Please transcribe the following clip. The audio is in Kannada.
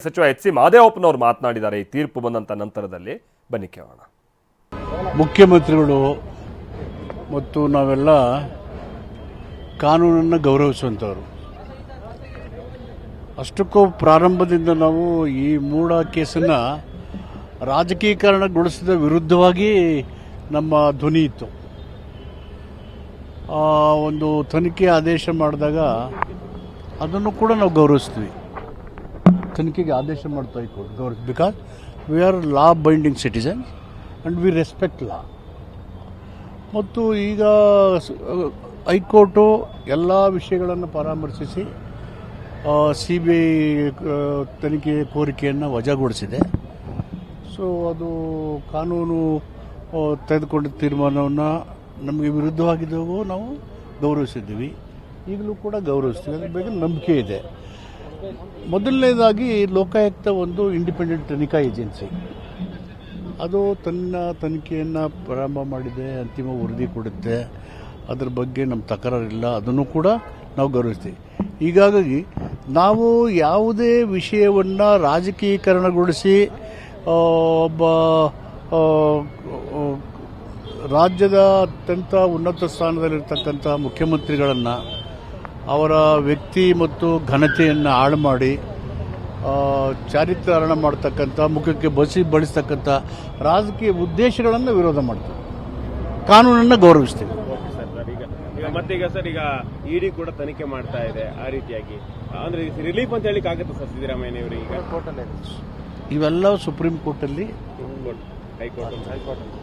ಸಚಿವ ಎಚ್ ಸಿ ಮಹದೇವಪ್ಪನವರು ಮಾತನಾಡಿದ್ದಾರೆ ಈ ತೀರ್ಪು ಬಂದಂತ ನಂತರದಲ್ಲಿ. ಬನ್ನಿ ಕೇಳೋಣ. ಮುಖ್ಯಮಂತ್ರಿಗಳು ಮತ್ತು ನಾವೆಲ್ಲ ಕಾನೂನನ್ನು ಗೌರವಿಸುವಂಥವ್ರು. ಅಷ್ಟಕ್ಕೂ ಪ್ರಾರಂಭದಿಂದ ನಾವು ಈ ಮೂಢ ಕೇಸನ್ನು ರಾಜಕೀಕರಣಗೊಳಿಸಿದ ವಿರುದ್ಧವಾಗಿ ನಮ್ಮ ಧ್ವನಿ ಇತ್ತು. ಒಂದು ತನಿಖೆ ಆದೇಶ ಮಾಡಿದಾಗ ಅದನ್ನು ಕೂಡ ನಾವು ಗೌರವಿಸ್ತೀವಿ. ತನಿಖೆಗೆ ಆದೇಶ ಮಾಡ್ತಾ ಇತ್ತು Gaurav, because we are law binding citizen and we respect law. ಮತ್ತು ಈಗ ಹೈಕೋರ್ಟು ಎಲ್ಲ ವಿಷಯಗಳನ್ನು ಪರಾಮರ್ಶಿಸಿ CBI ತನಿಖೆ ಕೋರಿಕೆಯನ್ನು ವಜಾಗೊಳಿಸಿದೆ. ಸೊ ಅದು ಕಾನೂನು ತೆಗೆದುಕೊಂಡ ತೀರ್ಮಾನವನ್ನು ನಮಗೆ ವಿರುದ್ಧವಾಗಿದ್ದವು ನಾವು ಗೌರವಿಸಿದ್ದೀವಿ, ಈಗಲೂ ಕೂಡ ಗೌರವಿಸ್ತೀವಿ. ಅದ್ರ ಬಗ್ಗೆ ನಂಬಿಕೆ ಇದೆ. ಮೊದಲನೇದಾಗಿ ಲೋಕಾಯುಕ್ತ ಒಂದು ಇಂಡಿಪೆಂಡೆಂಟ್ ತನಿಖಾ ಏಜೆನ್ಸಿ, ಅದು ತನ್ನ ತನಿಖೆಯನ್ನು ಪ್ರಾರಂಭ ಮಾಡಿದೆ, ಅಂತಿಮ ವರದಿ ಕೊಡುತ್ತೆ. ಅದ್ರ ಬಗ್ಗೆ ನಮ್ಮ ತಕರಾರಿಲ್ಲ, ಅದನ್ನು ಕೂಡ ನಾವು ಗೌರವಿಸ್ತೀವಿ. ಹೀಗಾಗಿ ನಾವು ಯಾವುದೇ ವಿಷಯವನ್ನು ರಾಜಕೀಕರಣಗೊಳಿಸಿ ಒಬ್ಬ ರಾಜ್ಯದ ಅತ್ಯಂತ ಉನ್ನತ ಸ್ಥಾನದಲ್ಲಿರ್ತಕ್ಕಂಥ ಮುಖ್ಯಮಂತ್ರಿಗಳನ್ನು ಅವರ ವ್ಯಕ್ತಿ ಮತ್ತು ಘನತೆಯನ್ನು ಹಾಳು ಮಾಡಿ ಚಾರಿತ್ರ್ಯಹರಣ ಮಾಡ್ತಕ್ಕಂಥ, ಮುಖಕ್ಕೆ ಬಳಸ್ತಕ್ಕಂಥ ರಾಜಕೀಯ ಉದ್ದೇಶಗಳನ್ನು ವಿರೋಧ ಮಾಡ್ತೀವಿ. ಕಾನೂನನ್ನು ಗೌರವಿಸ್ತೀವಿ. ಮತ್ತೀಗ ಸರ್, ಈಗ ಇಡಿ ಕೂಡ ತನಿಖೆ ಮಾಡ್ತಾ ಇದೆ. ಆ ರೀತಿಯಾಗಿ ಅಂದ್ರೆ ರಿಲೀಫ್ ಅಂತ ಹೇಳಿಕ್ ಆಗುತ್ತೆ ಸರ್ ಸಿದ್ದರಾಮಯ್ಯ ಅವರು? ಈಗ ಇವೆಲ್ಲ ಸುಪ್ರೀಂ ಕೋರ್ಟಲ್ಲಿ, ಹೈಕೋರ್ಟ್